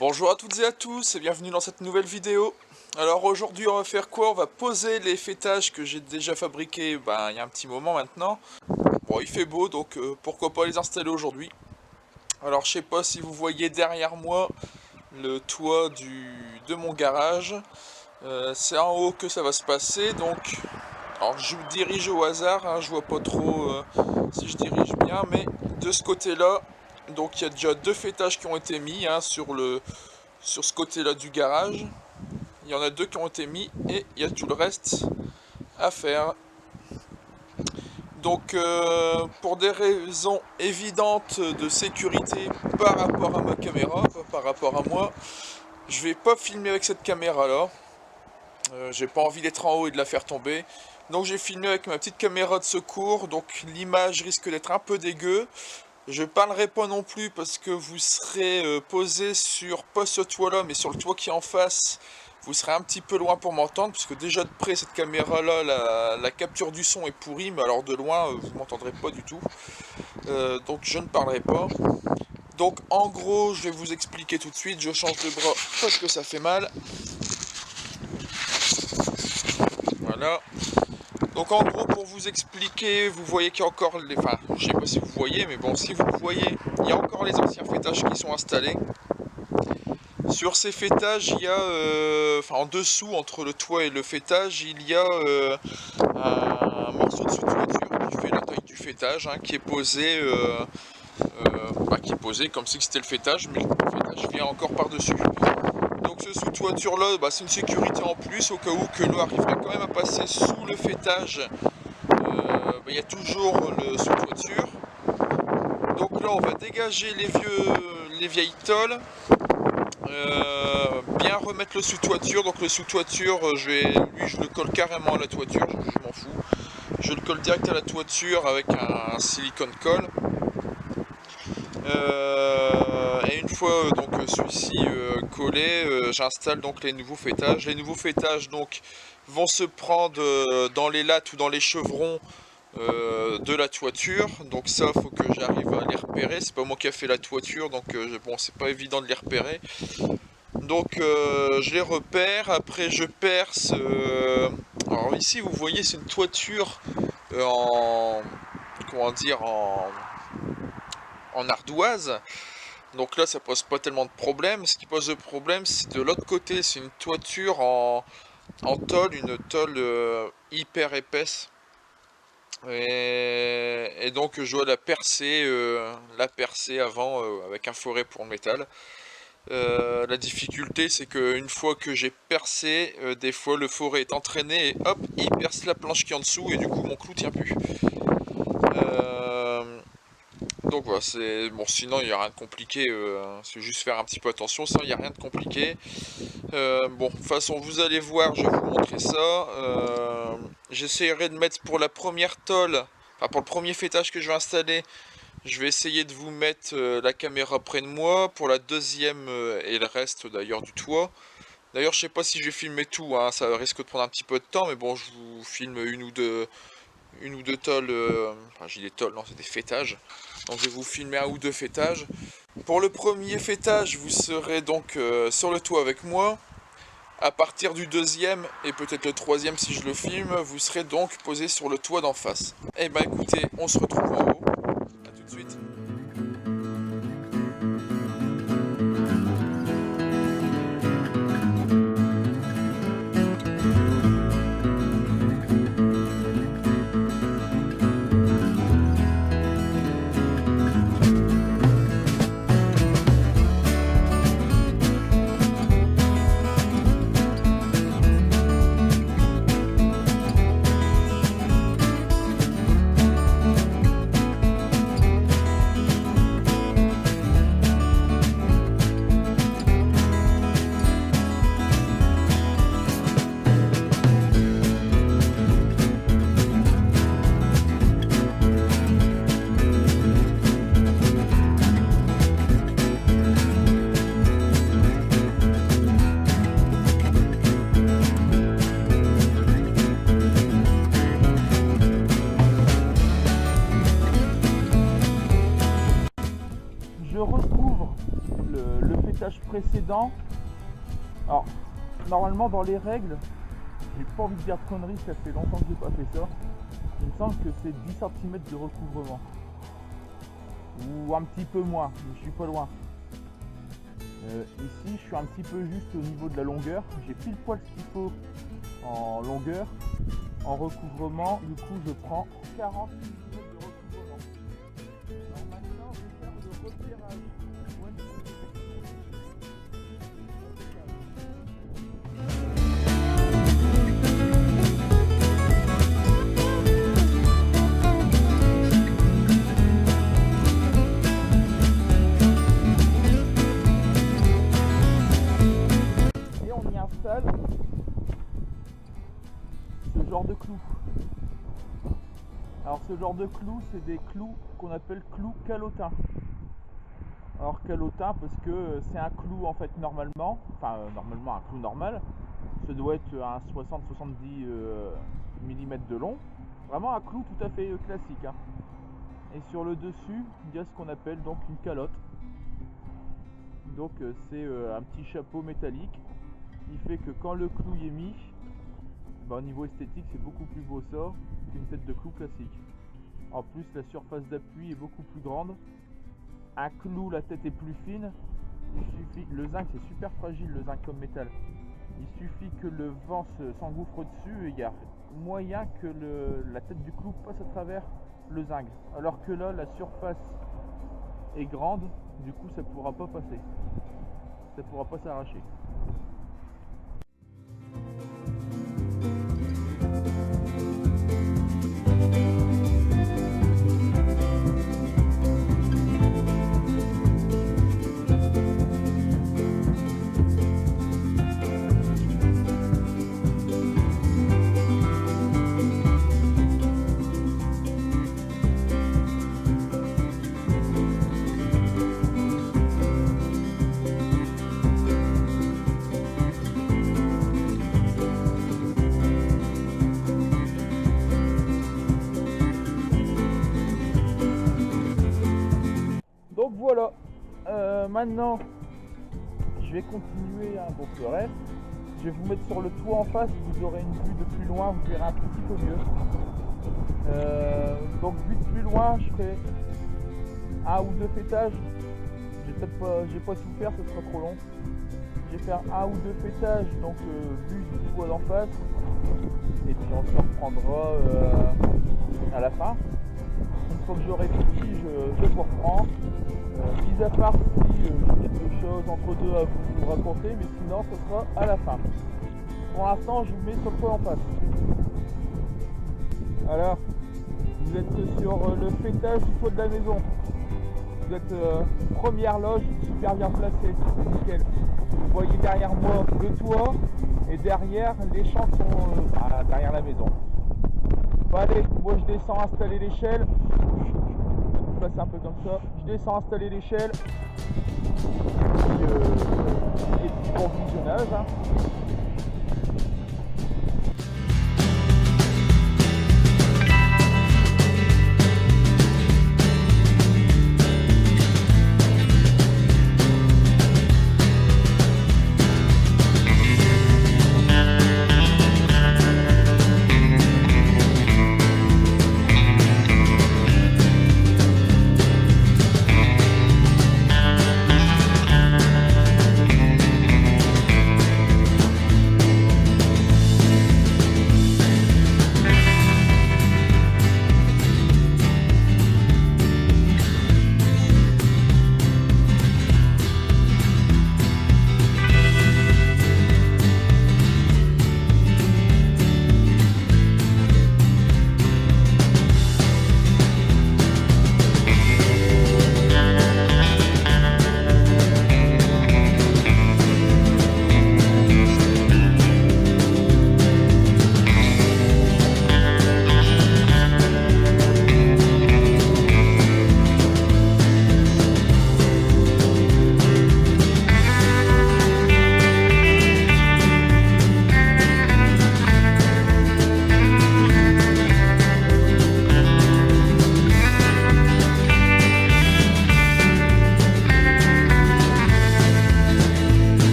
Bonjour à toutes et à tous et bienvenue dans cette nouvelle vidéo. Alors aujourd'hui on va faire quoi? On va poser les fêtages que j'ai déjà fabriqués il y a un petit moment maintenant. Bon, il fait beau donc pourquoi pas les installer aujourd'hui. Alors je sais pas si vous voyez derrière moi le toit de mon garage. C'est en haut que ça va se passer, donc alors je me dirige au hasard, hein, je vois pas trop si je dirige bien, mais de ce côté là, donc il y a déjà deux fêtages qui ont été mis hein, sur ce côté là du garage. Il y en a deux qui ont été mis et il y a tout le reste à faire. Donc pour des raisons évidentes de sécurité par rapport à ma caméra, par rapport à moi, je vais pas filmer avec cette caméra là. J'ai pas envie d'être en haut et de la faire tomber. Donc j'ai filmé avec ma petite caméra de secours, donc l'image risque d'être un peu dégueu. Je parlerai pas non plus parce que vous serez posé sur, pas ce toit là, mais sur le toit qui est en face. Vous serez un petit peu loin pour m'entendre, puisque déjà de près cette caméra là, la capture du son est pourrie, mais alors de loin vous m'entendrez pas du tout. Donc je ne parlerai pas. Donc en gros je vais vous expliquer tout de suite, je change de bras parce que ça fait mal. Voilà. Donc en gros pour vous expliquer, vous voyez qu'il y a encore les... Enfin, je sais pas si vous voyez, mais bon, si vous le voyez, il y a encore les anciens fêtages qui sont installés. Sur ces fêtages, il y a... en dessous, entre le toit et le fêtage, il y a un morceau de sous-toiture qui fait la taille du fêtage, hein, qui est posé... qui est posé comme si c'était le fêtage, mais le fêtage vient encore par-dessus. Donc ce sous-toiture là, c'est une sécurité en plus au cas où que l'eau arriverait quand même à passer sous le fêtage. Il y a toujours le sous-toiture. Donc là on va dégager les vieilles tôles, bien remettre le sous-toiture. Donc le sous-toiture, je le colle carrément à la toiture, je m'en fous. Je le colle direct à la toiture avec un silicone colle. Et une fois donc celui-ci collé, j'installe donc les nouveaux fêtages. Les nouveaux fêtages donc vont se prendre dans les lattes ou dans les chevrons de la toiture. Donc ça, faut que j'arrive à les repérer. C'est pas moi qui a fait la toiture, donc bon, c'est pas évident de les repérer. Donc je les repère. Après je perce. Alors ici vous voyez c'est une toiture en comment dire en ardoise. Donc là ça pose pas tellement de problème. Ce qui pose le problème c'est de l'autre côté, c'est une toiture en tôle, une tôle hyper épaisse. Et donc je dois la percer avant avec un foret pour le métal. La difficulté c'est qu'une fois que j'ai percé, des fois le foret est entraîné et hop, il perce la planche qui est en dessous et du coup mon clou tient plus. Donc voilà, c'est bon, sinon il n'y a rien de compliqué, c'est juste faire un petit peu attention, ça il n'y a rien de compliqué. Bon, de toute façon vous allez voir, je vais vous montrer ça. J'essaierai de mettre pour la première tôle, enfin pour le premier fêtage que je vais installer, je vais essayer de vous mettre la caméra près de moi, pour la deuxième et le reste d'ailleurs du toit. D'ailleurs je sais pas si je vais filmer tout, hein, ça risque de prendre un petit peu de temps, mais bon je vous filme une ou deux tôles, enfin j'ai des tôles, non c'est des fêtages. Donc je vais vous filmer un ou deux fêtages. Pour le premier fêtage, vous serez donc sur le toit avec moi. À partir du deuxième, et peut-être le troisième si je le filme, vous serez donc posé sur le toit d'en face. Et bah écoutez, on se retrouve en haut. A tout de suite. étage précédent. Alors, normalement dans les règles, j'ai pas envie de dire de conneries, ça fait longtemps que j'ai pas fait ça. Il me semble que c'est 10 cm de recouvrement. Ou un petit peu moins, mais je suis pas loin. Ici, je suis un petit peu juste au niveau de la longueur. J'ai pile poil ce qu'il faut en longueur. En recouvrement, du coup, je prends 40 mm de recouvrement. Alors maintenant, je vais faire le repérage. Et on y installe ce genre de clous. Alors ce genre de clous, c'est des clous qu'on appelle clous calotins. Alors calotin parce que c'est un clou en fait normalement, normalement un clou normal, ça doit être un 60-70 mm de long, vraiment un clou tout à fait classique. Hein. Et sur le dessus, il y a ce qu'on appelle donc une calotte. Donc c'est un petit chapeau métallique qui fait que quand le clou y est mis, au niveau esthétique c'est beaucoup plus beau ça qu'une tête de clou classique. En plus la surface d'appui est beaucoup plus grande. Un clou, la tête est plus fine. Il suffit, le zinc c'est super fragile, le zinc comme métal. Il suffit que le vent s'engouffre dessus et il y a moyen que la tête du clou passe à travers le zinc. Alors que là la surface est grande, du coup ça pourra pas passer. Ça pourra pas s'arracher. Donc voilà, maintenant je vais continuer donc le reste. Je vais vous mettre sur le toit en face, vous aurez une vue de plus loin, vous verrez un petit peu mieux. Donc vue de plus loin, je ferai un ou deux fêtages. J'ai pas su faire, ce sera trop long. Je vais faire un ou deux fêtages, donc vue du toit d'en face. Et puis on se reprendra à la fin. Une fois que j'aurai fini, je vous reprends. Mis à part si j'ai quelque chose entre deux à vous raconter, mais sinon ce sera à la fin. Pour l'instant, je vous mets sur le toit en face. Alors, vous êtes sur le fêtage du toit de la maison. Vous êtes première loge, super bien placée, nickel. Vous voyez derrière moi le toit et derrière les champs qui sont derrière la maison. Bon allez, moi je descends installer l'échelle. C'est un peu comme ça, je descends installer l'échelle et puis bon visionnage. Hein.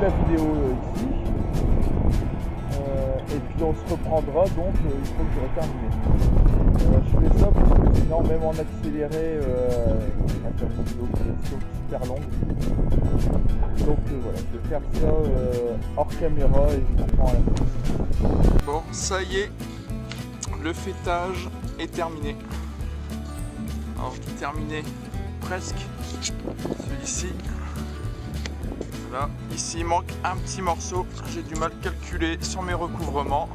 la vidéo ici. Et puis on se reprendra donc une fois que j'aurai terminé. Je fais ça parce que sinon même en accéléré, on va faire une vidéo qui est super longue. Donc voilà, je vais faire ça hors caméra et je reprends à la fin. Bon, ça y est, le fêtage est terminé. Alors je dis terminé presque, celui-ci. Là, ici il manque un petit morceau, j'ai du mal calculer sur mes recouvrements.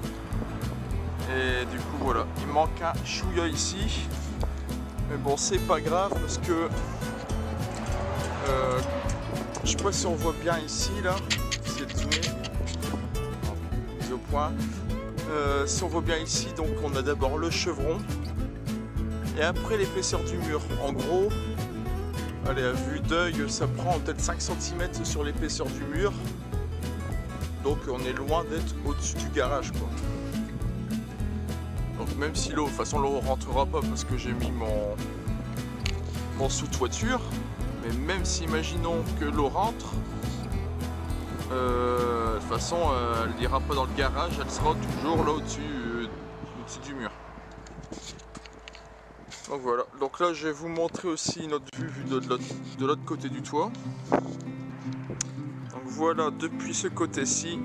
Et du coup voilà, il manque un chouïa ici. Mais bon, c'est pas grave parce que je sais pas si on voit bien ici là, c'est de zoomer. Mise au point. Si on voit bien ici, donc on a d'abord le chevron et après l'épaisseur du mur. En gros, allez, à vue d'œil, ça prend peut-être 5 cm sur l'épaisseur du mur. Donc on est loin d'être au-dessus du garage, quoi. Donc même si l'eau, de toute façon l'eau rentrera pas parce que j'ai mis mon sous-toiture. Mais même si imaginons que l'eau rentre, de toute façon elle n'ira pas dans le garage, elle sera toujours là au-dessus du mur. Donc voilà, donc là je vais vous montrer aussi notre vue de l'autre côté du toit. Donc voilà, depuis ce côté-ci,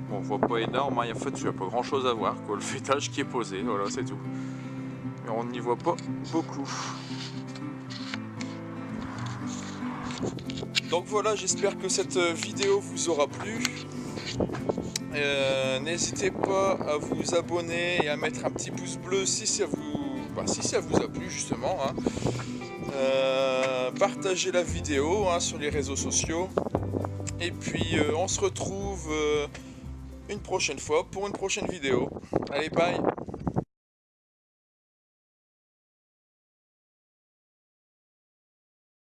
bon, on voit pas énorme, hein, en fait il n'y a pas grand chose à voir, quoi. Le fêtage qui est posé, voilà, c'est tout. Mais on n'y voit pas beaucoup. Donc voilà, j'espère que cette vidéo vous aura plu. N'hésitez pas à vous abonner et à mettre un petit pouce bleu si ça vous a plu justement, hein. Partagez la vidéo, hein, sur les réseaux sociaux. Et puis on se retrouve une prochaine fois pour une prochaine vidéo. Allez, bye!